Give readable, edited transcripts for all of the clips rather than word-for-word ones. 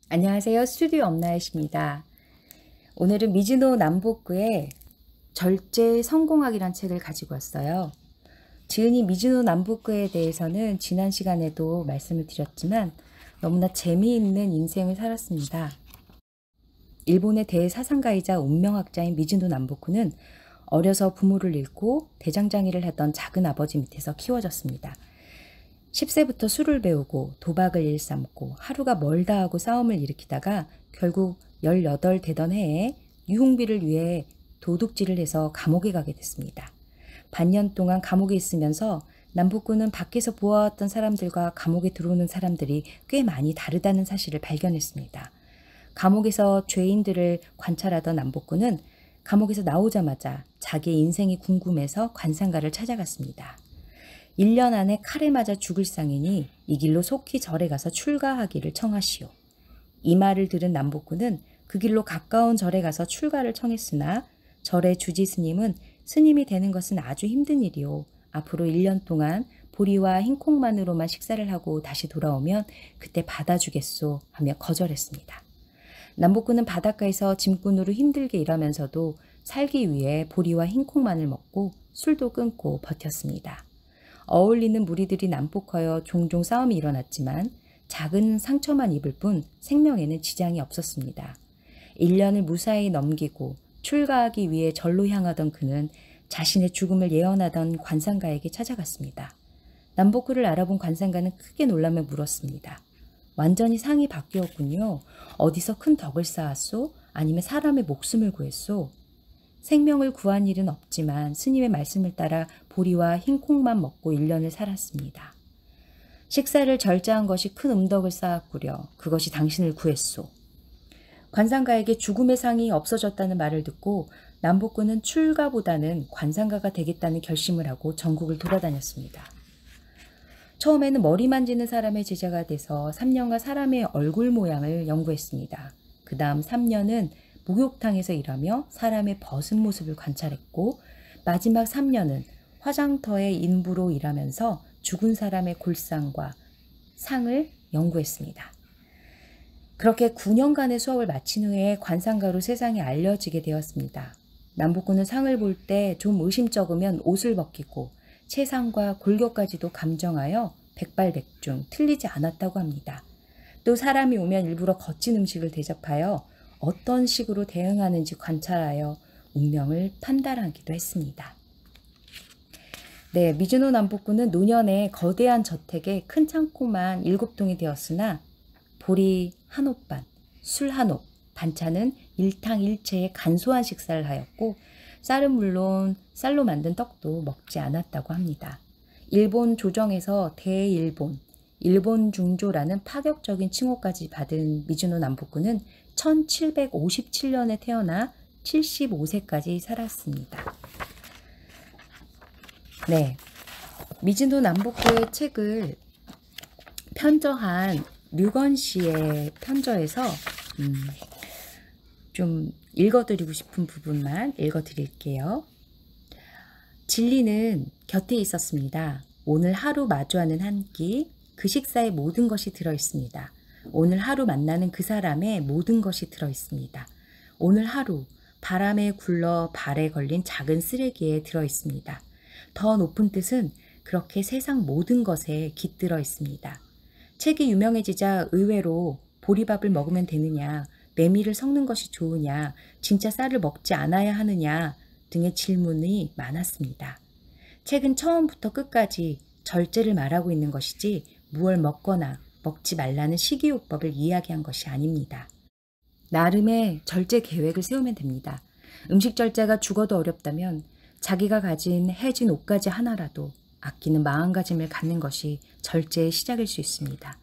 안녕하세요. 스튜디오 엄나잇입니다. 오늘은 미즈노 남보쿠의 절제 성공학이란 책을 가지고 왔어요. 지은이 미즈노 남보쿠에 대해서는 지난 시간에도 말씀을 드렸지만 너무나 재미있는 인생을 살았습니다. 일본의 대사상가이자 운명학자인 미즈노 남보쿠는 어려서 부모를 잃고 대장장이를 했던 작은 아버지 밑에서 키워졌습니다. 10세부터 술을 배우고 도박을 일삼고 하루가 멀다 하고 싸움을 일으키다가 결국 18 되던 해에 유흥비를 위해 도둑질을 해서 감옥에 가게 됐습니다. 반년 동안 감옥에 있으면서 남보쿠는 밖에서 보아왔던 사람들과 감옥에 들어오는 사람들이 꽤 많이 다르다는 사실을 발견했습니다. 감옥에서 죄인들을 관찰하던 남보쿠는 감옥에서 나오자마자 자기의 인생이 궁금해서 관상가를 찾아갔습니다. 1년 안에 칼에 맞아 죽을 상이니 이 길로 속히 절에 가서 출가하기를 청하시오. 이 말을 들은 남보쿠는 그 길로 가까운 절에 가서 출가를 청했으나 절의 주지 스님은 스님이 되는 것은 아주 힘든 일이오. 앞으로 1년 동안 보리와 흰콩만으로만 식사를 하고 다시 돌아오면 그때 받아주겠소 하며 거절했습니다. 남보쿠는 바닷가에서 짐꾼으로 힘들게 일하면서도 살기 위해 보리와 흰콩만을 먹고 술도 끊고 버텼습니다. 어울리는 무리들이 난폭하여 종종 싸움이 일어났지만 작은 상처만 입을 뿐 생명에는 지장이 없었습니다. 1년을 무사히 넘기고 출가하기 위해 절로 향하던 그는 자신의 죽음을 예언하던 관상가에게 찾아갔습니다. 남보쿠를 알아본 관상가는 크게 놀라며 물었습니다. 완전히 상이 바뀌었군요. 어디서 큰 덕을 쌓았소? 아니면 사람의 목숨을 구했소? 생명을 구한 일은 없지만 스님의 말씀을 따라 보리와 흰콩만 먹고 1년을 살았습니다. 식사를 절제한 것이 큰 음덕을 쌓았구려. 그것이 당신을 구했소. 관상가에게 죽음의 상이 없어졌다는 말을 듣고 남보쿠는 출가보다는 관상가가 되겠다는 결심을 하고 전국을 돌아다녔습니다. 처음에는 머리 만지는 사람의 제자가 돼서 3년간 사람의 얼굴 모양을 연구했습니다. 그 다음 3년은 목욕탕에서 일하며 사람의 벗은 모습을 관찰했고 마지막 3년은 화장터의 인부로 일하면서 죽은 사람의 골상과 상을 연구했습니다. 그렇게 9년간의 수업을 마친 후에 관상가로 세상에 알려지게 되었습니다. 남보쿠는 상을 볼 때 좀 의심쩍으면 옷을 벗기고 체상과 골격까지도 감정하여 백발백중 틀리지 않았다고 합니다. 또 사람이 오면 일부러 거친 음식을 대접하여 어떤 식으로 대응하는지 관찰하여 운명을 판단하기도 했습니다. 네, 미즈노 남보쿠는 노년에 거대한 저택에 큰 창고만 7동이 되었으나 보리 한 옥반, 술 한 옥, 반찬은 일탕일체의 간소한 식사를 하였고 쌀은 물론 쌀로 만든 떡도 먹지 않았다고 합니다. 일본 조정에서 대일본, 일본 중조라는 파격적인 칭호까지 받은 미즈노 남보쿠는 1757년에 태어나 75세까지 살았습니다. 네, 미즈노 남보쿠의 책을 편저한 류건 씨의 편저에서 좀 읽어드리고 싶은 부분만 읽어드릴게요. 진리는 곁에 있었습니다. 오늘 하루 마주하는 한 끼, 그 식사에 모든 것이 들어있습니다. 오늘 하루 만나는 그 사람의 모든 것이 들어있습니다. 오늘 하루 바람에 굴러 발에 걸린 작은 쓰레기에 들어있습니다. 더 높은 뜻은 그렇게 세상 모든 것에 깃들어 있습니다. 책이 유명해지자 의외로 보리밥을 먹으면 되느냐, 메밀을 섞는 것이 좋으냐, 진짜 쌀을 먹지 않아야 하느냐 등의 질문이 많았습니다. 책은 처음부터 끝까지 절제를 말하고 있는 것이지 무얼 먹거나 먹지 말라는 식이요법을 이야기한 것이 아닙니다. 나름의 절제 계획을 세우면 됩니다. 음식 절제가 죽어도 어렵다면 자기가 가진 해진 옷가지 하나라도 아끼는 마음가짐을 갖는 것이 절제의 시작일 수 있습니다.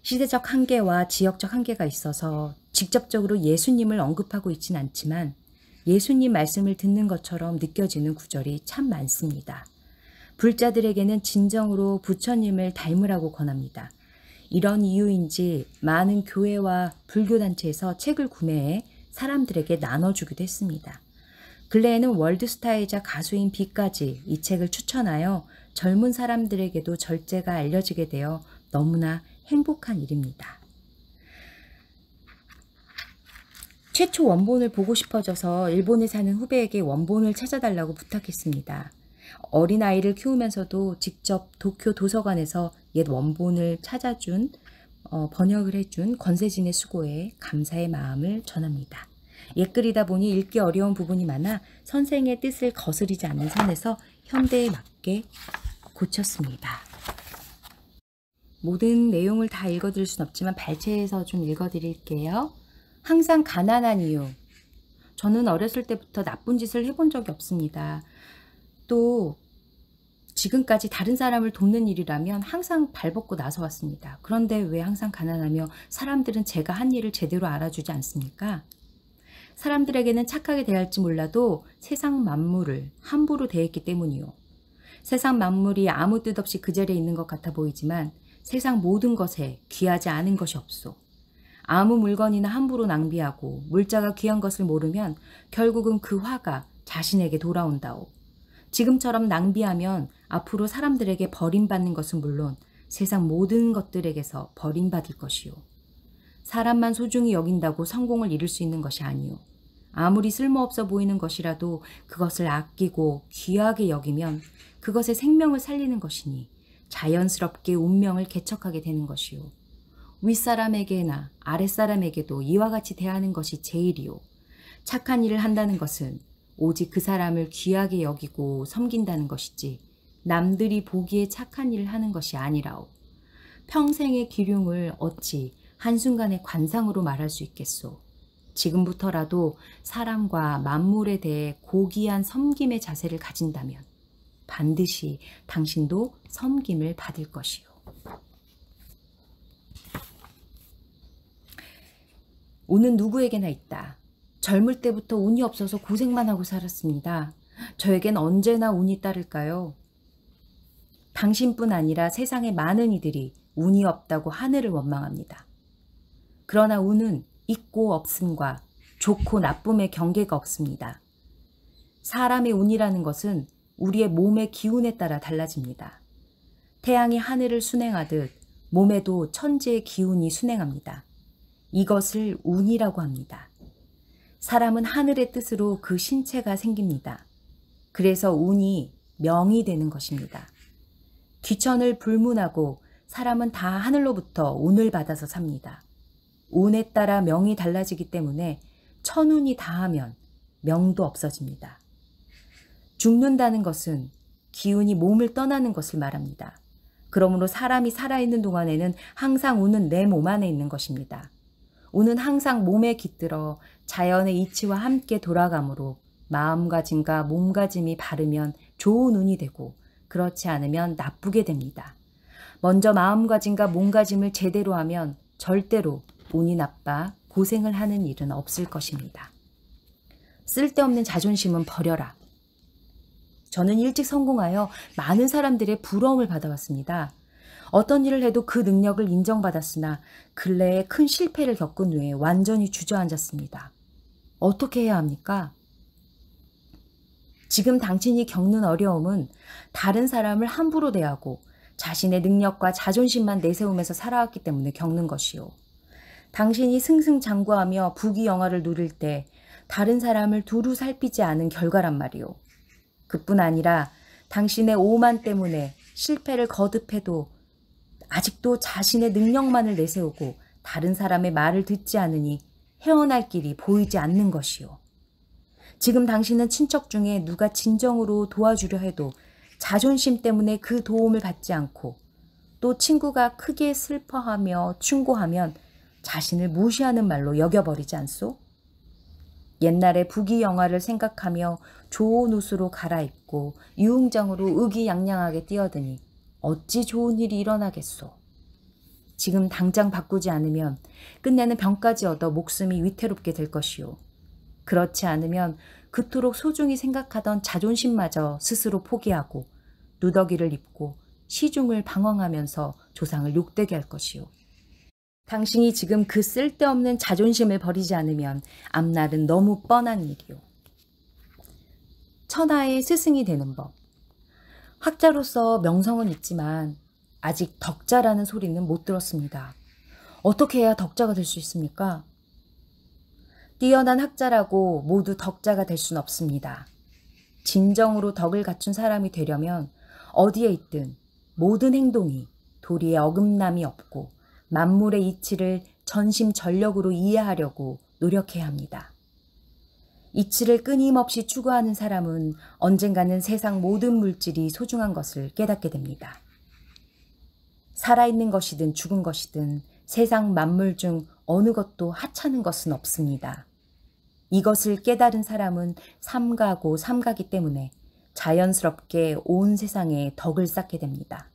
시대적 한계와 지역적 한계가 있어서 직접적으로 예수님을 언급하고 있진 않지만 예수님 말씀을 듣는 것처럼 느껴지는 구절이 참 많습니다. 불자들에게는 진정으로 부처님을 닮으라고 권합니다. 이런 이유인지 많은 교회와 불교단체에서 책을 구매해 사람들에게 나눠주기도 했습니다. 근래에는 월드스타이자 가수인 비까지 이 책을 추천하여 젊은 사람들에게도 절제가 알려지게 되어 너무나 행복한 일입니다. 최초 원본을 보고 싶어져서 일본에 사는 후배에게 원본을 찾아달라고 부탁했습니다. 어린아이를 키우면서도 직접 도쿄 도서관에서 옛 원본을 찾아준 번역을 해준 권세진의 수고에 감사의 마음을 전합니다. 옛글이다 보니 읽기 어려운 부분이 많아 선생의 뜻을 거스르지 않는 선에서 현대에 맞게 고쳤습니다. 모든 내용을 다 읽어드릴 순 없지만 발췌해서 좀 읽어드릴게요. 항상 가난한 이유. 저는 어렸을 때부터 나쁜 짓을 해본 적이 없습니다. 또 지금까지 다른 사람을 돕는 일이라면 항상 발벗고 나서왔습니다. 그런데 왜 항상 가난하며 사람들은 제가 한 일을 제대로 알아주지 않습니까? 사람들에게는 착하게 대할지 몰라도 세상 만물을 함부로 대했기 때문이요. 세상 만물이 아무 뜻 없이 그 자리에 있는 것 같아 보이지만 세상 모든 것에 귀하지 않은 것이 없소. 아무 물건이나 함부로 낭비하고 물자가 귀한 것을 모르면 결국은 그 화가 자신에게 돌아온다오. 지금처럼 낭비하면 앞으로 사람들에게 버림받는 것은 물론 세상 모든 것들에게서 버림받을 것이요. 사람만 소중히 여긴다고 성공을 이룰 수 있는 것이 아니요. 아무리 쓸모없어 보이는 것이라도 그것을 아끼고 귀하게 여기면 그것의 생명을 살리는 것이니 자연스럽게 운명을 개척하게 되는 것이요. 윗사람에게나 아랫사람에게도 이와 같이 대하는 것이 제일이요. 착한 일을 한다는 것은 오직 그 사람을 귀하게 여기고 섬긴다는 것이지 남들이 보기에 착한 일을 하는 것이 아니라오. 평생의 기륭을 어찌 한순간의 관상으로 말할 수 있겠소. 지금부터라도 사람과 만물에 대해 고귀한 섬김의 자세를 가진다면 반드시 당신도 섬김을 받을 것이요. 운은 누구에게나 있다. 젊을 때부터 운이 없어서 고생만 하고 살았습니다. 저에겐 언제나 운이 따를까요? 당신뿐 아니라 세상의 많은 이들이 운이 없다고 하늘을 원망합니다. 그러나 운은 있고 없음과 좋고 나쁨의 경계가 없습니다. 사람의 운이라는 것은 우리의 몸의 기운에 따라 달라집니다. 태양이 하늘을 순행하듯 몸에도 천지의 기운이 순행합니다. 이것을 운이라고 합니다. 사람은 하늘의 뜻으로 그 신체가 생깁니다. 그래서 운이 명이 되는 것입니다. 귀천을 불문하고 사람은 다 하늘로부터 운을 받아서 삽니다. 운에 따라 명이 달라지기 때문에 천운이 다하면 명도 없어집니다. 죽는다는 것은 기운이 몸을 떠나는 것을 말합니다. 그러므로 사람이 살아있는 동안에는 항상 운은 내 몸 안에 있는 것입니다. 운은 항상 몸에 깃들어 자연의 이치와 함께 돌아가므로 마음가짐과 몸가짐이 바르면 좋은 운이 되고 그렇지 않으면 나쁘게 됩니다. 먼저 마음가짐과 몸가짐을 제대로 하면 절대로 운이 나빠 고생을 하는 일은 없을 것입니다. 쓸데없는 자존심은 버려라. 저는 일찍 성공하여 많은 사람들의 부러움을 받아왔습니다. 어떤 일을 해도 그 능력을 인정받았으나 근래에 큰 실패를 겪은 후에 완전히 주저앉았습니다. 어떻게 해야 합니까? 지금 당신이 겪는 어려움은 다른 사람을 함부로 대하고 자신의 능력과 자존심만 내세우면서 살아왔기 때문에 겪는 것이요. 당신이 승승장구하며 부귀영화를 누릴 때 다른 사람을 두루 살피지 않은 결과란 말이요. 그뿐 아니라 당신의 오만 때문에 실패를 거듭해도 아직도 자신의 능력만을 내세우고 다른 사람의 말을 듣지 않으니 헤어날 길이 보이지 않는 것이요. 지금 당신은 친척 중에 누가 진정으로 도와주려 해도 자존심 때문에 그 도움을 받지 않고 또 친구가 크게 슬퍼하며 충고하면 자신을 무시하는 말로 여겨버리지 않소? 옛날에 부귀영화를 생각하며 좋은 옷으로 갈아입고 유흥장으로 의기양양하게 뛰어드니 어찌 좋은 일이 일어나겠소? 지금 당장 바꾸지 않으면 끝내는 병까지 얻어 목숨이 위태롭게 될 것이요. 그렇지 않으면 그토록 소중히 생각하던 자존심마저 스스로 포기하고 누더기를 입고 시중을 방황하면서 조상을 욕되게 할 것이요. 당신이 지금 그 쓸데없는 자존심을 버리지 않으면 앞날은 너무 뻔한 일이요. 천하의 스승이 되는 법. 학자로서 명성은 있지만 아직 덕자라는 소리는 못 들었습니다. 어떻게 해야 덕자가 될 수 있습니까? 뛰어난 학자라고 모두 덕자가 될 순 없습니다. 진정으로 덕을 갖춘 사람이 되려면 어디에 있든 모든 행동이 도리에 어긋남이 없고 만물의 이치를 전심전력으로 이해하려고 노력해야 합니다. 이치를 끊임없이 추구하는 사람은 언젠가는 세상 모든 물질이 소중한 것을 깨닫게 됩니다. 살아있는 것이든 죽은 것이든 세상 만물 중 어느 것도 하찮은 것은 없습니다. 이것을 깨달은 사람은 삼가고 삼가기 때문에 자연스럽게 온 세상에 덕을 쌓게 됩니다.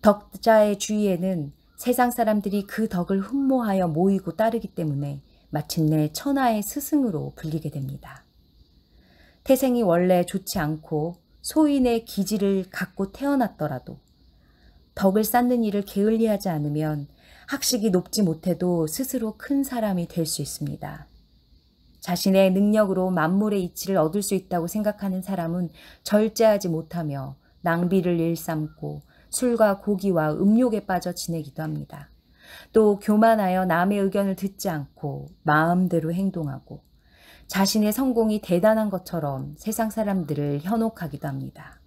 덕자의 주위에는 세상 사람들이 그 덕을 흠모하여 모이고 따르기 때문에 마침내 천하의 스승으로 불리게 됩니다. 태생이 원래 좋지 않고 소인의 기질을 갖고 태어났더라도 덕을 쌓는 일을 게을리하지 않으면 학식이 높지 못해도 스스로 큰 사람이 될 수 있습니다. 자신의 능력으로 만물의 이치를 얻을 수 있다고 생각하는 사람은 절제하지 못하며 낭비를 일삼고 술과 고기와 음욕에 빠져 지내기도 합니다. 또 교만하여 남의 의견을 듣지 않고 마음대로 행동하고 자신의 성공이 대단한 것처럼 세상 사람들을 현혹하기도 합니다.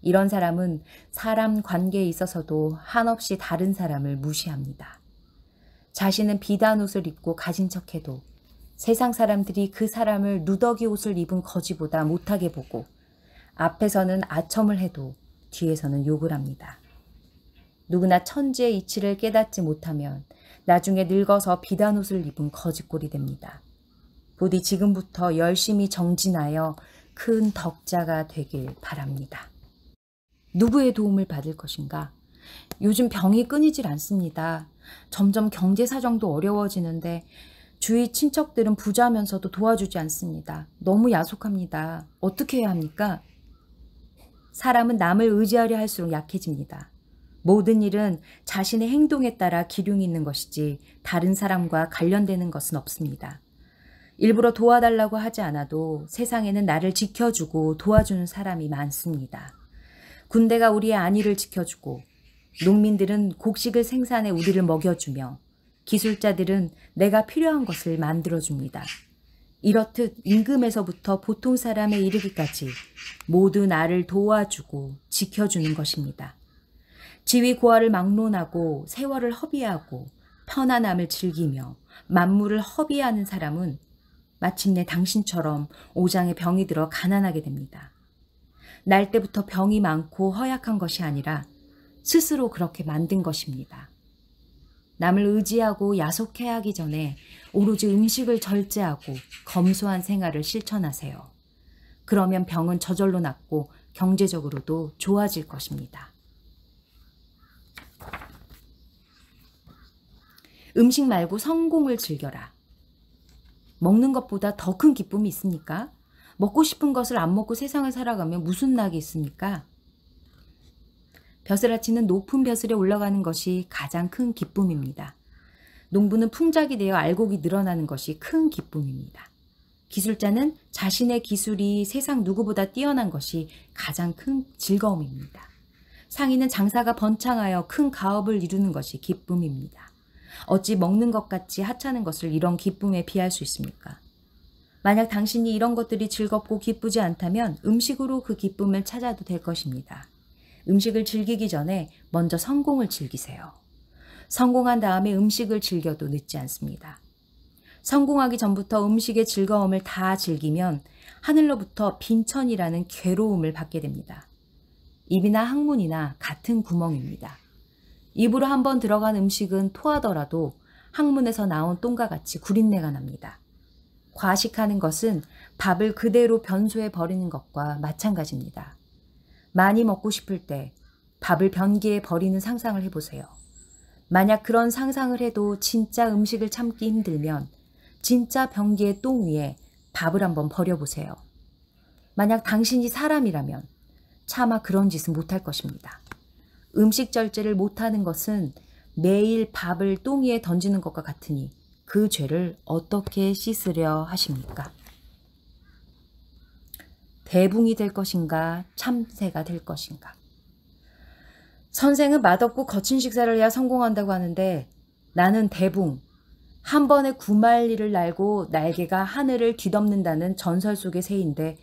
이런 사람은 사람 관계에 있어서도 한없이 다른 사람을 무시합니다. 자신은 비단 옷을 입고 가진 척해도 세상 사람들이 그 사람을 누더기 옷을 입은 거지보다 못하게 보고 앞에서는 아첨을 해도 뒤에서는 욕을 합니다. 누구나 천지의 이치를 깨닫지 못하면 나중에 늙어서 비단 옷을 입은 거지꼴이 됩니다. 부디 지금부터 열심히 정진하여 큰 덕자가 되길 바랍니다. 누구의 도움을 받을 것인가? 요즘 병이 끊이질 않습니다. 점점 경제 사정도 어려워지는데 주위 친척들은 부자면서도 도와주지 않습니다. 너무 야속합니다. 어떻게 해야 합니까? 사람은 남을 의지하려 할수록 약해집니다. 모든 일은 자신의 행동에 따라 기륭이 있는 것이지 다른 사람과 관련되는 것은 없습니다. 일부러 도와달라고 하지 않아도 세상에는 나를 지켜주고 도와주는 사람이 많습니다. 군대가 우리의 안위를 지켜주고 농민들은 곡식을 생산해 우리를 먹여주며 기술자들은 내가 필요한 것을 만들어줍니다. 이렇듯 임금에서부터 보통 사람에 이르기까지 모두 나를 도와주고 지켜주는 것입니다. 지위 고하를 막론하고 세월을 허비하고 편안함을 즐기며 만물을 허비하는 사람은 마침내 당신처럼 오장에 병이 들어 가난하게 됩니다. 날 때부터 병이 많고 허약한 것이 아니라 스스로 그렇게 만든 것입니다. 남을 의지하고 야속해야 하기 전에 오로지 음식을 절제하고 검소한 생활을 실천하세요. 그러면 병은 저절로 낫고 경제적으로도 좋아질 것입니다. 음식 말고 성공을 즐겨라. 먹는 것보다 더 큰 기쁨이 있습니까? 먹고 싶은 것을 안 먹고 세상을 살아가면 무슨 낙이 있습니까? 벼슬아치는 높은 벼슬에 올라가는 것이 가장 큰 기쁨입니다. 농부는 풍작이 되어 알곡이 늘어나는 것이 큰 기쁨입니다. 기술자는 자신의 기술이 세상 누구보다 뛰어난 것이 가장 큰 즐거움입니다. 상인은 장사가 번창하여 큰 가업을 이루는 것이 기쁨입니다. 어찌 먹는 것 같이 하찮은 것을 이런 기쁨에 비할 수 있습니까? 만약 당신이 이런 것들이 즐겁고 기쁘지 않다면 음식으로 그 기쁨을 찾아도 될 것입니다. 음식을 즐기기 전에 먼저 성공을 즐기세요. 성공한 다음에 음식을 즐겨도 늦지 않습니다. 성공하기 전부터 음식의 즐거움을 다 즐기면 하늘로부터 빈천이라는 괴로움을 받게 됩니다. 입이나 항문이나 같은 구멍입니다. 입으로 한번 들어간 음식은 토하더라도 항문에서 나온 똥과 같이 구린내가 납니다. 과식하는 것은 밥을 그대로 변소에 버리는 것과 마찬가지입니다. 많이 먹고 싶을 때 밥을 변기에 버리는 상상을 해보세요. 만약 그런 상상을 해도 진짜 음식을 참기 힘들면 진짜 변기의 똥 위에 밥을 한번 버려보세요. 만약 당신이 사람이라면 차마 그런 짓은 못할 것입니다. 음식 절제를 못하는 것은 매일 밥을 똥 위에 던지는 것과 같으니 그 죄를 어떻게 씻으려 하십니까? 대붕이 될 것인가 참새가 될 것인가. 선생은 맛없고 거친 식사를 해야 성공한다고 하는데 나는 대붕, 한 번에 9마리를 날고 날개가 하늘을 뒤덮는다는 전설 속의 새인데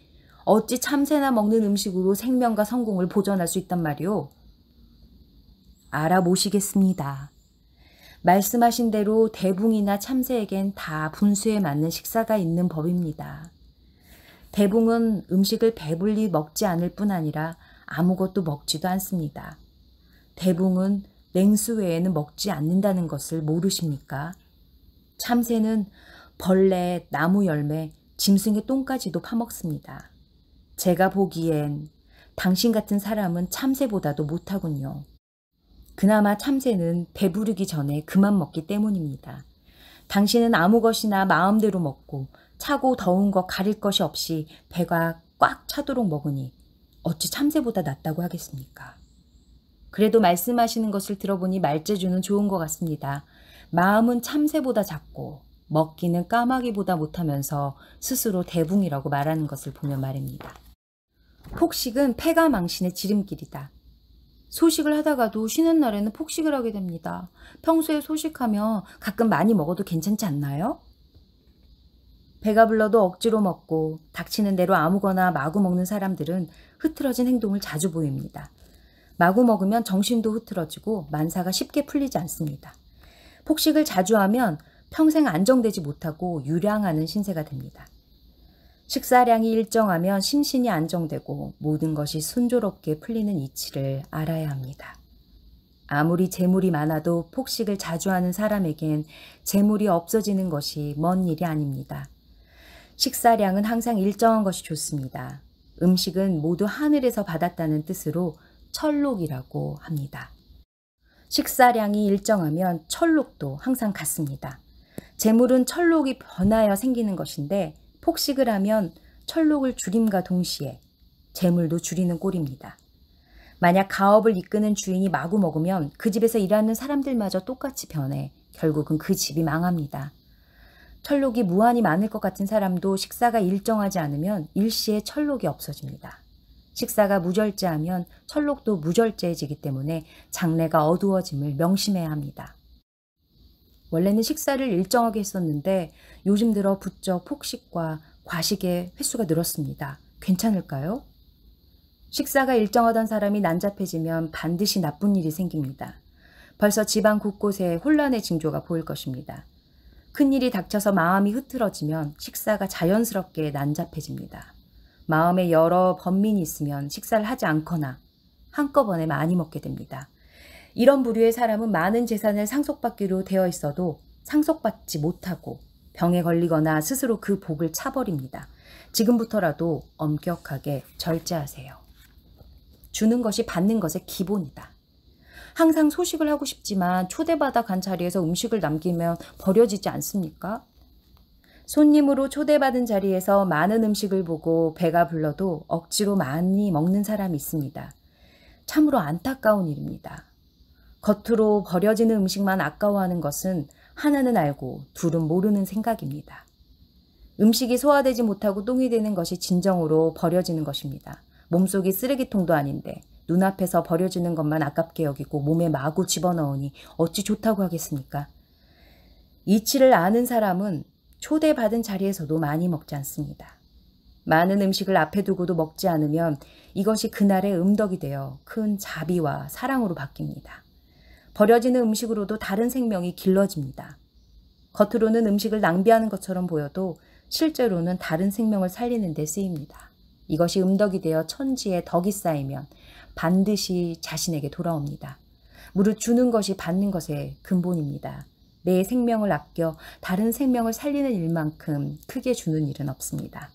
어찌 참새나 먹는 음식으로 생명과 성공을 보존할 수 있단 말이오? 알아보시겠습니다. 말씀하신 대로 대붕이나 참새에겐 다 분수에 맞는 식사가 있는 법입니다. 대붕은 음식을 배불리 먹지 않을 뿐 아니라 아무것도 먹지도 않습니다. 대붕은 냉수 외에는 먹지 않는다는 것을 모르십니까? 참새는 벌레, 나무 열매, 짐승의 똥까지도 파먹습니다. 제가 보기엔 당신 같은 사람은 참새보다도 못하군요. 그나마 참새는 배부르기 전에 그만 먹기 때문입니다. 당신은 아무 것이나 마음대로 먹고 차고 더운 거 가릴 것이 없이 배가 꽉 차도록 먹으니 어찌 참새보다 낫다고 하겠습니까? 그래도 말씀하시는 것을 들어보니 말재주는 좋은 것 같습니다. 마음은 참새보다 작고 먹기는 까마귀보다 못하면서 스스로 대붕이라고 말하는 것을 보면 말입니다. 폭식은 패가 망신의 지름길이다. 소식을 하다가도 쉬는 날에는 폭식을 하게 됩니다. 평소에 소식하면 가끔 많이 먹어도 괜찮지 않나요? 배가 불러도 억지로 먹고 닥치는 대로 아무거나 마구 먹는 사람들은 흐트러진 행동을 자주 보입니다. 마구 먹으면 정신도 흐트러지고 만사가 쉽게 풀리지 않습니다. 폭식을 자주 하면 평생 안정되지 못하고 유량하는 신세가 됩니다. 식사량이 일정하면 심신이 안정되고 모든 것이 순조롭게 풀리는 이치를 알아야 합니다. 아무리 재물이 많아도 폭식을 자주 하는 사람에겐 재물이 없어지는 것이 먼 일이 아닙니다. 식사량은 항상 일정한 것이 좋습니다. 음식은 모두 하늘에서 받았다는 뜻으로 철록이라고 합니다. 식사량이 일정하면 철록도 항상 같습니다. 재물은 철록이 변하여 생기는 것인데 폭식을 하면 철록을 줄임과 동시에 재물도 줄이는 꼴입니다. 만약 가업을 이끄는 주인이 마구 먹으면 그 집에서 일하는 사람들마저 똑같이 변해 결국은 그 집이 망합니다. 철록이 무한히 많을 것 같은 사람도 식사가 일정하지 않으면 일시에 철록이 없어집니다. 식사가 무절제하면 철록도 무절제해지기 때문에 장래가 어두워짐을 명심해야 합니다. 원래는 식사를 일정하게 했었는데 요즘 들어 부쩍 폭식과 과식의 횟수가 늘었습니다. 괜찮을까요? 식사가 일정하던 사람이 난잡해지면 반드시 나쁜 일이 생깁니다. 벌써 집안 곳곳에 혼란의 징조가 보일 것입니다. 큰일이 닥쳐서 마음이 흐트러지면 식사가 자연스럽게 난잡해집니다. 마음에 여러 번민이 있으면 식사를 하지 않거나 한꺼번에 많이 먹게 됩니다. 이런 부류의 사람은 많은 재산을 상속받기로 되어 있어도 상속받지 못하고 병에 걸리거나 스스로 그 복을 차버립니다. 지금부터라도 엄격하게 절제하세요. 주는 것이 받는 것의 기본이다. 항상 소식을 하고 싶지만 초대받아 간 자리에서 음식을 남기면 버려지지 않습니까? 손님으로 초대받은 자리에서 많은 음식을 보고 배가 불러도 억지로 많이 먹는 사람이 있습니다. 참으로 안타까운 일입니다. 겉으로 버려지는 음식만 아까워하는 것은 하나는 알고 둘은 모르는 생각입니다. 음식이 소화되지 못하고 똥이 되는 것이 진정으로 버려지는 것입니다. 몸속이 쓰레기통도 아닌데 눈앞에서 버려지는 것만 아깝게 여기고 몸에 마구 집어넣으니 어찌 좋다고 하겠습니까? 이치를 아는 사람은 초대받은 자리에서도 많이 먹지 않습니다. 많은 음식을 앞에 두고도 먹지 않으면 이것이 그날의 음덕이 되어 큰 자비와 사랑으로 바뀝니다. 버려지는 음식으로도 다른 생명이 길러집니다. 겉으로는 음식을 낭비하는 것처럼 보여도 실제로는 다른 생명을 살리는 데 쓰입니다. 이것이 음덕이 되어 천지에 덕이 쌓이면 반드시 자신에게 돌아옵니다. 무릇 주는 것이 받는 것의 근본입니다. 내 생명을 아껴 다른 생명을 살리는 일만큼 크게 주는 일은 없습니다.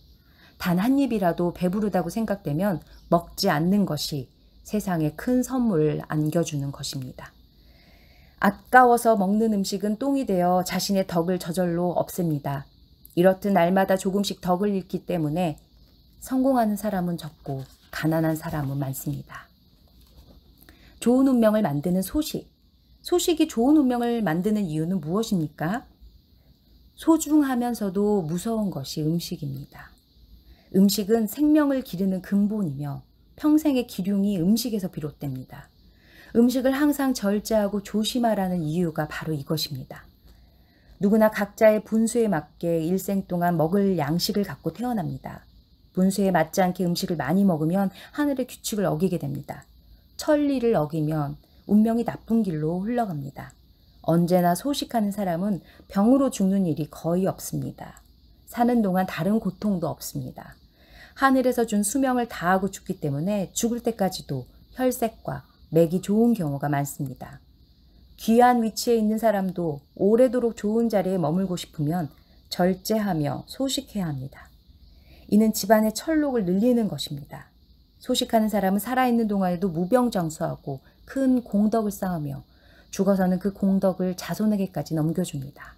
단 한 입이라도 배부르다고 생각되면 먹지 않는 것이 세상에 큰 선물을 안겨주는 것입니다. 아까워서 먹는 음식은 똥이 되어 자신의 덕을 저절로 없앱니다. 이렇듯 날마다 조금씩 덕을 잃기 때문에 성공하는 사람은 적고 가난한 사람은 많습니다. 좋은 운명을 만드는 소식. 소식이 좋은 운명을 만드는 이유는 무엇입니까? 소중하면서도 무서운 것이 음식입니다. 음식은 생명을 기르는 근본이며 평생의 기륭이 음식에서 비롯됩니다. 음식을 항상 절제하고 조심하라는 이유가 바로 이것입니다. 누구나 각자의 분수에 맞게 일생 동안 먹을 양식을 갖고 태어납니다. 분수에 맞지 않게 음식을 많이 먹으면 하늘의 규칙을 어기게 됩니다. 천리를 어기면 운명이 나쁜 길로 흘러갑니다. 언제나 소식하는 사람은 병으로 죽는 일이 거의 없습니다. 사는 동안 다른 고통도 없습니다. 하늘에서 준 수명을 다하고 죽기 때문에 죽을 때까지도 혈색과 맥이 좋은 경우가 많습니다. 귀한 위치에 있는 사람도 오래도록 좋은 자리에 머물고 싶으면 절제하며 소식해야 합니다. 이는 집안의 철록을 늘리는 것입니다. 소식하는 사람은 살아있는 동안에도 무병장수하고 큰 공덕을 쌓으며 죽어서는 그 공덕을 자손에게까지 넘겨줍니다.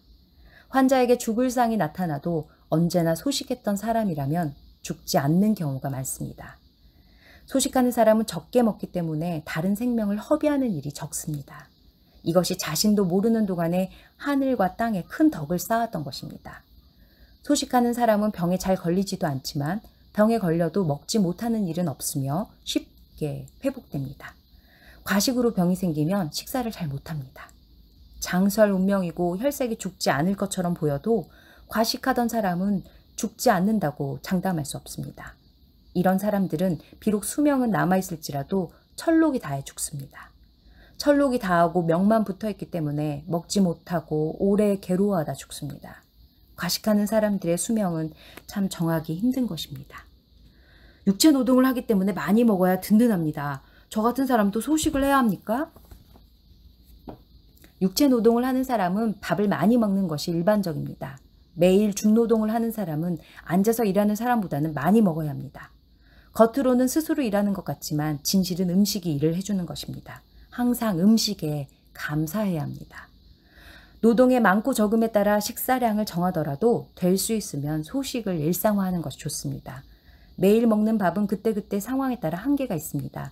환자에게 죽을 상이 나타나도 언제나 소식했던 사람이라면 죽지 않는 경우가 많습니다. 소식하는 사람은 적게 먹기 때문에 다른 생명을 허비하는 일이 적습니다. 이것이 자신도 모르는 동안에 하늘과 땅에 큰 덕을 쌓았던 것입니다. 소식하는 사람은 병에 잘 걸리지도 않지만 병에 걸려도 먹지 못하는 일은 없으며 쉽게 회복됩니다. 과식으로 병이 생기면 식사를 잘 못합니다. 장수할 운명이고 혈색이 죽지 않을 것처럼 보여도 과식하던 사람은 죽지 않는다고 장담할 수 없습니다. 이런 사람들은 비록 수명은 남아있을지라도 철록이 다해 죽습니다. 철록이 다하고 명만 붙어있기 때문에 먹지 못하고 오래 괴로워하다 죽습니다. 과식하는 사람들의 수명은 참 정하기 힘든 것입니다. 육체 노동을 하기 때문에 많이 먹어야 든든합니다. 저 같은 사람도 소식을 해야 합니까? 육체 노동을 하는 사람은 밥을 많이 먹는 것이 일반적입니다. 매일 중노동을 하는 사람은 앉아서 일하는 사람보다는 많이 먹어야 합니다. 겉으로는 스스로 일하는 것 같지만 진실은 음식이 일을 해주는 것입니다. 항상 음식에 감사해야 합니다. 노동의 많고 적음에 따라 식사량을 정하더라도 될 수 있으면 소식을 일상화하는 것이 좋습니다. 매일 먹는 밥은 그때그때 상황에 따라 한계가 있습니다.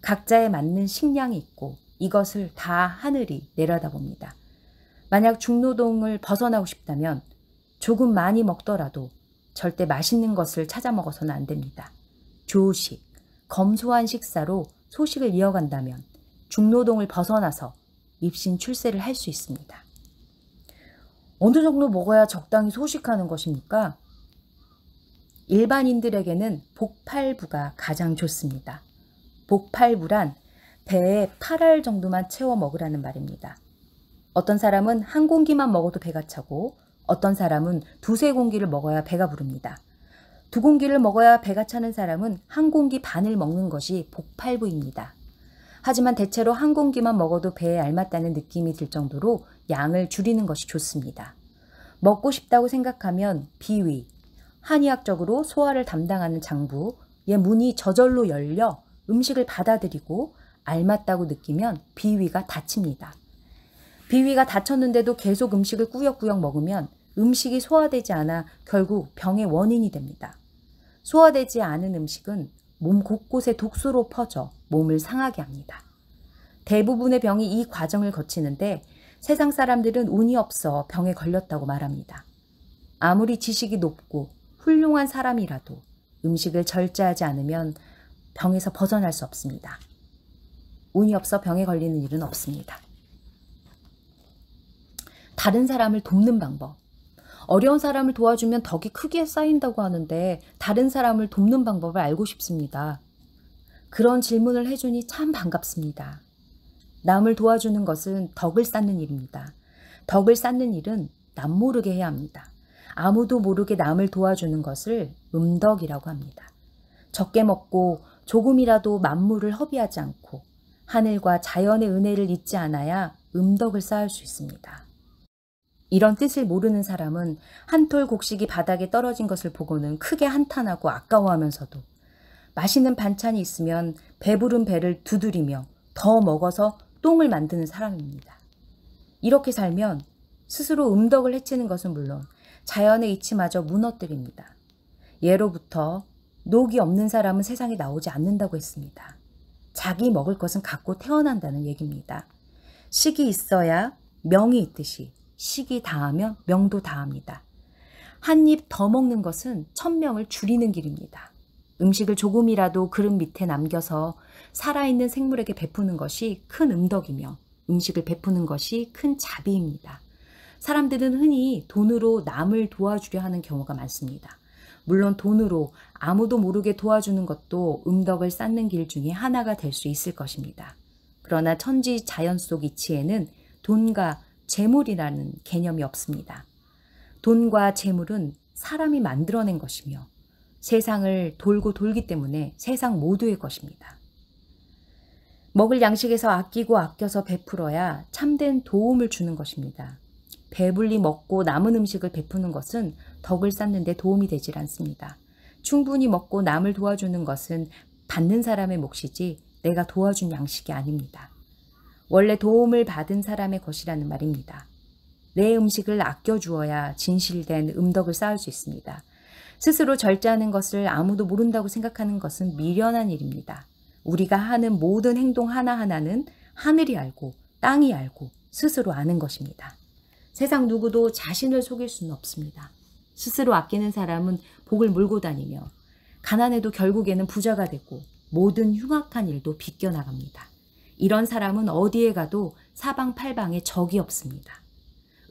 각자에 맞는 식량이 있고 이것을 다 하늘이 내려다봅니다. 만약 중노동을 벗어나고 싶다면 조금 많이 먹더라도 절대 맛있는 것을 찾아 먹어서는 안 됩니다. 조식, 검소한 식사로 소식을 이어간다면 중노동을 벗어나서 입신 출세를 할 수 있습니다. 어느 정도 먹어야 적당히 소식하는 것입니까? 일반인들에게는 복팔부가 가장 좋습니다. 복팔부란 배에 8알 정도만 채워 먹으라는 말입니다. 어떤 사람은 한 공기만 먹어도 배가 차고 어떤 사람은 두세 공기를 먹어야 배가 부릅니다. 두 공기를 먹어야 배가 차는 사람은 한 공기 반을 먹는 것이 복팔부입니다. 하지만 대체로 한 공기만 먹어도 배에 알맞다는 느낌이 들 정도로 양을 줄이는 것이 좋습니다. 먹고 싶다고 생각하면 비위, 한의학적으로 소화를 담당하는 장부의 문이 저절로 열려 음식을 받아들이고 알맞다고 느끼면 비위가 닫힙니다. 비위가 닫혔는데도 계속 음식을 꾸역꾸역 먹으면 음식이 소화되지 않아 결국 병의 원인이 됩니다. 소화되지 않은 음식은 몸 곳곳에 독소로 퍼져 몸을 상하게 합니다. 대부분의 병이 이 과정을 거치는데 세상 사람들은 운이 없어 병에 걸렸다고 말합니다. 아무리 지식이 높고 훌륭한 사람이라도 음식을 절제하지 않으면 병에서 벗어날 수 없습니다. 운이 없어 병에 걸리는 일은 없습니다. 다른 사람을 돕는 방법. 어려운 사람을 도와주면 덕이 크게 쌓인다고 하는데 다른 사람을 돕는 방법을 알고 싶습니다. 그런 질문을 해주니 참 반갑습니다. 남을 도와주는 것은 덕을 쌓는 일입니다. 덕을 쌓는 일은 남 모르게 해야 합니다. 아무도 모르게 남을 도와주는 것을 음덕이라고 합니다. 적게 먹고 조금이라도 만물을 허비하지 않고 하늘과 자연의 은혜를 잊지 않아야 음덕을 쌓을 수 있습니다. 이런 뜻을 모르는 사람은 한 톨 곡식이 바닥에 떨어진 것을 보고는 크게 한탄하고 아까워하면서도 맛있는 반찬이 있으면 배부른 배를 두드리며 더 먹어서 똥을 만드는 사람입니다. 이렇게 살면 스스로 음덕을 해치는 것은 물론 자연의 이치마저 무너뜨립니다. 예로부터 녹이 없는 사람은 세상에 나오지 않는다고 했습니다. 자기 먹을 것은 갖고 태어난다는 얘기입니다. 식이 있어야 명이 있듯이 식이 다하면 명도 다합니다. 한 입 더 먹는 것은 천명을 줄이는 길입니다. 음식을 조금이라도 그릇 밑에 남겨서 살아있는 생물에게 베푸는 것이 큰 음덕이며 음식을 베푸는 것이 큰 자비입니다. 사람들은 흔히 돈으로 남을 도와주려 하는 경우가 많습니다. 물론 돈으로 아무도 모르게 도와주는 것도 음덕을 쌓는 길 중에 하나가 될 수 있을 것입니다. 그러나 천지 자연 속 이치에는 돈과 재물이라는 개념이 없습니다. 돈과 재물은 사람이 만들어낸 것이며 세상을 돌고 돌기 때문에 세상 모두의 것입니다. 먹을 양식에서 아끼고 아껴서 베풀어야 참된 도움을 주는 것입니다. 배불리 먹고 남은 음식을 베푸는 것은 덕을 쌓는 데 도움이 되질 않습니다. 충분히 먹고 남을 도와주는 것은 받는 사람의 몫이지 내가 도와준 양식이 아닙니다. 원래 도움을 받은 사람의 것이라는 말입니다. 내 음식을 아껴주어야 진실된 음덕을 쌓을 수 있습니다. 스스로 절제하는 것을 아무도 모른다고 생각하는 것은 미련한 일입니다. 우리가 하는 모든 행동 하나하나는 하늘이 알고 땅이 알고 스스로 아는 것입니다. 세상 누구도 자신을 속일 수는 없습니다. 스스로 아끼는 사람은 복을 몰고 다니며 가난해도 결국에는 부자가 되고 모든 흉악한 일도 비껴나갑니다. 이런 사람은 어디에 가도 사방팔방에 적이 없습니다.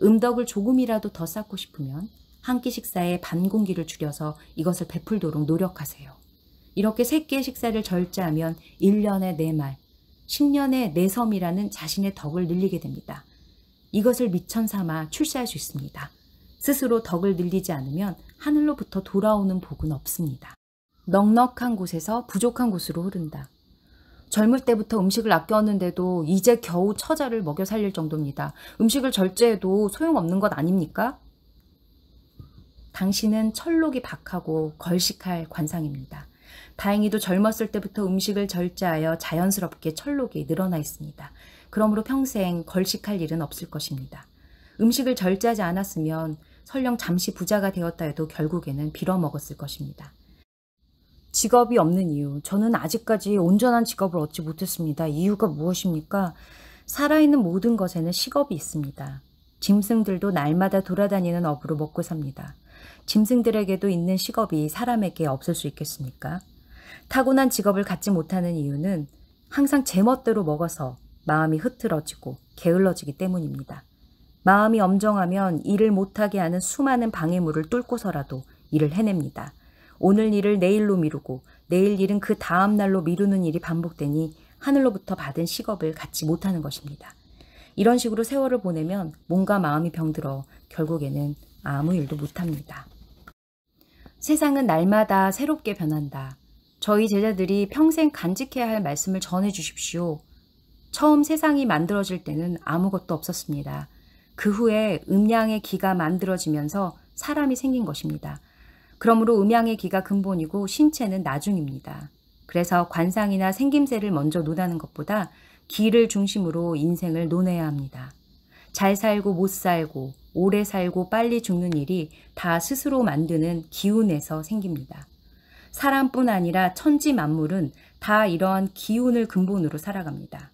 음덕을 조금이라도 더 쌓고 싶으면 한 끼 식사에 반 공기를 줄여서 이것을 베풀도록 노력하세요. 이렇게 3끼의 식사를 절제하면 1년에 4말, 10년에 4섬이라는 자신의 덕을 늘리게 됩니다. 이것을 미천 삼아 출세할 수 있습니다. 스스로 덕을 늘리지 않으면 하늘로부터 돌아오는 복은 없습니다. 넉넉한 곳에서 부족한 곳으로 흐른다. 젊을 때부터 음식을 아껴왔는데도 이제 겨우 처자를 먹여 살릴 정도입니다. 음식을 절제해도 소용없는 것 아닙니까? 당신은 철록이 박하고 걸식할 관상입니다. 다행히도 젊었을 때부터 음식을 절제하여 자연스럽게 철록이 늘어나 있습니다. 그러므로 평생 걸식할 일은 없을 것입니다. 음식을 절제하지 않았으면 설령 잠시 부자가 되었다 해도 결국에는 빌어먹었을 것입니다. 직업이 없는 이유, 저는 아직까지 온전한 직업을 얻지 못했습니다. 이유가 무엇입니까? 살아있는 모든 것에는 식업이 있습니다. 짐승들도 날마다 돌아다니는 업으로 먹고 삽니다. 짐승들에게도 있는 식업이 사람에게 없을 수 있겠습니까? 타고난 직업을 갖지 못하는 이유는 항상 제멋대로 먹어서 마음이 흐트러지고 게을러지기 때문입니다. 마음이 엄정하면 일을 못하게 하는 수많은 방해물을 뚫고서라도 일을 해냅니다. 오늘 일을 내일로 미루고 내일 일은 그 다음 날로 미루는 일이 반복되니 하늘로부터 받은 식업을 갖지 못하는 것입니다. 이런 식으로 세월을 보내면 몸과 마음이 병들어 결국에는 아무 일도 못합니다. 세상은 날마다 새롭게 변한다. 저희 제자들이 평생 간직해야 할 말씀을 전해주십시오. 처음 세상이 만들어질 때는 아무것도 없었습니다. 그 후에 음양의 기가 만들어지면서 사람이 생긴 것입니다. 그러므로 음양의 기가 근본이고 신체는 나중입니다. 그래서 관상이나 생김새를 먼저 논하는 것보다 기를 중심으로 인생을 논해야 합니다. 잘 살고 못 살고 오래 살고 빨리 죽는 일이 다 스스로 만드는 기운에서 생깁니다. 사람뿐 아니라 천지 만물은 다 이러한 기운을 근본으로 살아갑니다.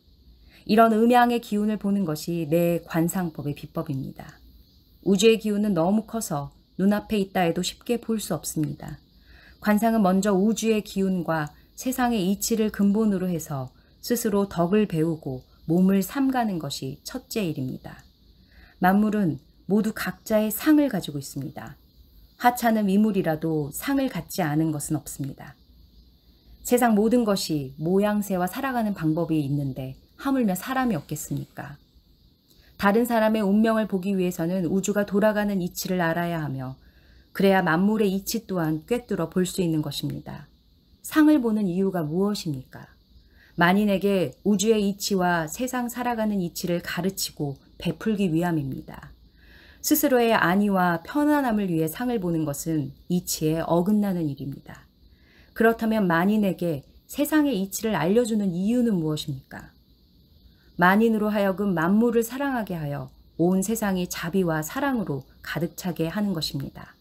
이런 음양의 기운을 보는 것이 내 관상법의 비법입니다. 우주의 기운은 너무 커서 눈앞에 있다 해도 쉽게 볼 수 없습니다. 관상은 먼저 우주의 기운과 세상의 이치를 근본으로 해서 스스로 덕을 배우고 몸을 삼가는 것이 첫째 일입니다. 만물은 모두 각자의 상을 가지고 있습니다. 하찮은 위물이라도 상을 갖지 않은 것은 없습니다. 세상 모든 것이 모양새와 살아가는 방법이 있는데 하물며 사람이 없겠습니까? 다른 사람의 운명을 보기 위해서는 우주가 돌아가는 이치를 알아야 하며 그래야 만물의 이치 또한 꿰뚫어 볼 수 있는 것입니다. 상을 보는 이유가 무엇입니까? 만인에게 우주의 이치와 세상 살아가는 이치를 가르치고 베풀기 위함입니다. 스스로의 안위와 편안함을 위해 상을 보는 것은 이치에 어긋나는 일입니다. 그렇다면 만인에게 세상의 이치를 알려주는 이유는 무엇입니까? 만인으로 하여금 만물을 사랑하게 하여 온 세상이 자비와 사랑으로 가득 차게 하는 것입니다.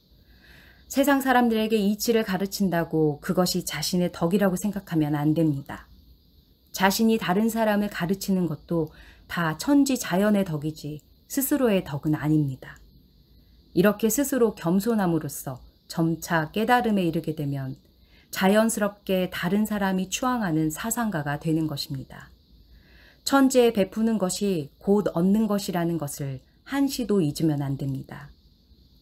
세상 사람들에게 이치를 가르친다고 그것이 자신의 덕이라고 생각하면 안 됩니다. 자신이 다른 사람을 가르치는 것도 다 천지 자연의 덕이지 스스로의 덕은 아닙니다. 이렇게 스스로 겸손함으로써 점차 깨달음에 이르게 되면 자연스럽게 다른 사람이 추앙하는 사상가가 되는 것입니다. 천지에 베푸는 것이 곧 얻는 것이라는 것을 한시도 잊으면 안 됩니다.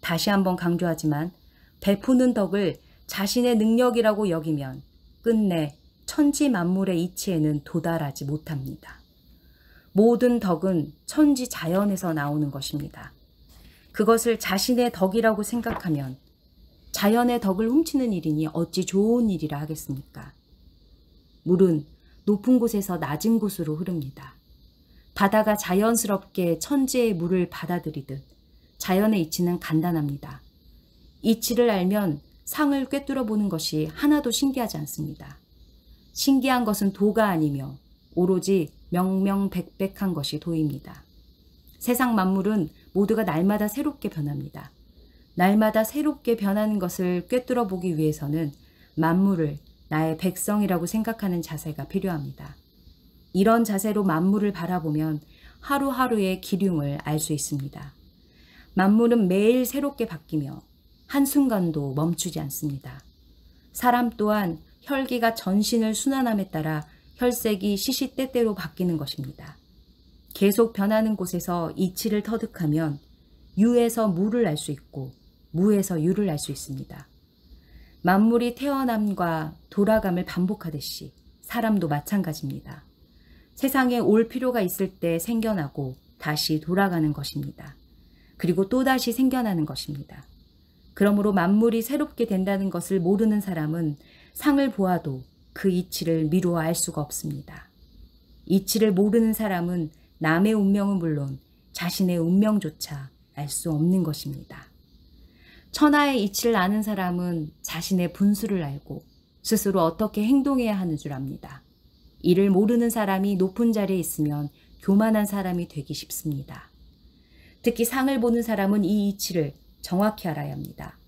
다시 한번 강조하지만 베푸는 덕을 자신의 능력이라고 여기면 끝내 천지 만물의 이치에는 도달하지 못합니다. 모든 덕은 천지 자연에서 나오는 것입니다. 그것을 자신의 덕이라고 생각하면 자연의 덕을 훔치는 일이니 어찌 좋은 일이라 하겠습니까? 물은 높은 곳에서 낮은 곳으로 흐릅니다. 바다가 자연스럽게 천지의 물을 받아들이듯 자연의 이치는 간단합니다. 이치를 알면 상을 꿰뚫어 보는 것이 하나도 신기하지 않습니다. 신기한 것은 도가 아니며 오로지 명명백백한 것이 도입니다. 세상 만물은 모두가 날마다 새롭게 변합니다. 날마다 새롭게 변하는 것을 꿰뚫어 보기 위해서는 만물을 나의 백성이라고 생각하는 자세가 필요합니다. 이런 자세로 만물을 바라보면 하루하루의 기륭을 알 수 있습니다. 만물은 매일 새롭게 바뀌며 한순간도 멈추지 않습니다. 사람 또한 혈기가 전신을 순환함에 따라 혈색이 시시때때로 바뀌는 것입니다. 계속 변하는 곳에서 이치를 터득하면 유에서 무를 알 수 있고 무에서 유를 알 수 있습니다. 만물이 태어남과 돌아감을 반복하듯이 사람도 마찬가지입니다. 세상에 올 필요가 있을 때 생겨나고 다시 돌아가는 것입니다. 그리고 또다시 생겨나는 것입니다. 그러므로 만물이 새롭게 된다는 것을 모르는 사람은 상을 보아도 그 이치를 미루어 알 수가 없습니다. 이치를 모르는 사람은 남의 운명은 물론 자신의 운명조차 알 수 없는 것입니다. 천하의 이치를 아는 사람은 자신의 분수를 알고 스스로 어떻게 행동해야 하는 줄 압니다. 이를 모르는 사람이 높은 자리에 있으면 교만한 사람이 되기 쉽습니다. 특히 상을 보는 사람은 이 이치를 정확히 알아야 합니다.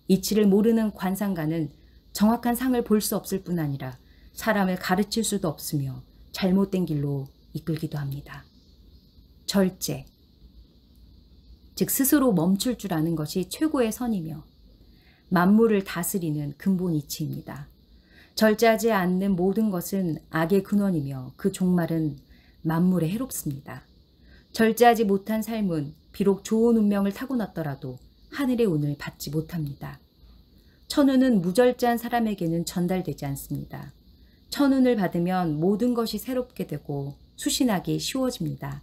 이치를 모르는 관상가는 정확한 상을 볼 수 없을 뿐 아니라 사람을 가르칠 수도 없으며 잘못된 길로 이끌기도 합니다. 절제, 즉 스스로 멈출 줄 아는 것이 최고의 선이며 만물을 다스리는 근본 이치입니다. 절제하지 않는 모든 것은 악의 근원이며 그 종말은 만물에 해롭습니다. 절제하지 못한 삶은 비록 좋은 운명을 타고났더라도 하늘의 운을 받지 못합니다. 천운은 무절제한 사람에게는 전달되지 않습니다. 천운을 받으면 모든 것이 새롭게 되고 수신하기 쉬워집니다.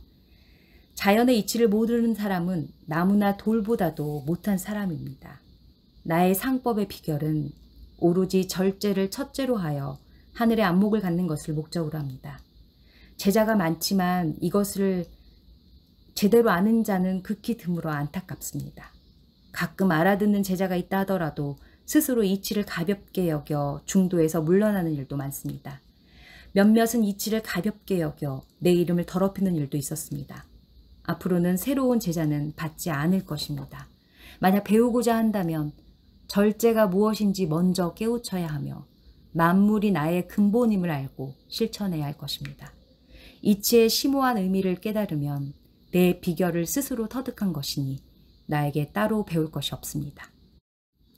자연의 이치를 모르는 사람은 나무나 돌보다도 못한 사람입니다. 나의 상법의 비결은 오로지 절제를 첫째로 하여 하늘의 안목을 갖는 것을 목적으로 합니다. 제자가 많지만 이것을 제대로 아는 자는 극히 드물어 안타깝습니다. 가끔 알아듣는 제자가 있다 하더라도 스스로 이치를 가볍게 여겨 중도에서 물러나는 일도 많습니다. 몇몇은 이치를 가볍게 여겨 내 이름을 더럽히는 일도 있었습니다. 앞으로는 새로운 제자는 받지 않을 것입니다. 만약 배우고자 한다면 절제가 무엇인지 먼저 깨우쳐야 하며 만물이 나의 근본임을 알고 실천해야 할 것입니다. 이치의 심오한 의미를 깨달으면 내 비결을 스스로 터득한 것이니 나에게 따로 배울 것이 없습니다.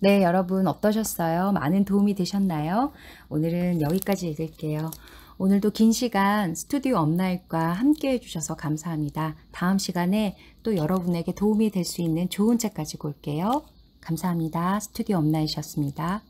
네, 여러분 어떠셨어요? 많은 도움이 되셨나요? 오늘은 여기까지 읽을게요. 오늘도 긴 시간 스튜디오 업라이트과 함께 해주셔서 감사합니다. 다음 시간에 또 여러분에게 도움이 될 수 있는 좋은 책 가지고 올게요. 감사합니다. 스튜디오 업라이트였습니다.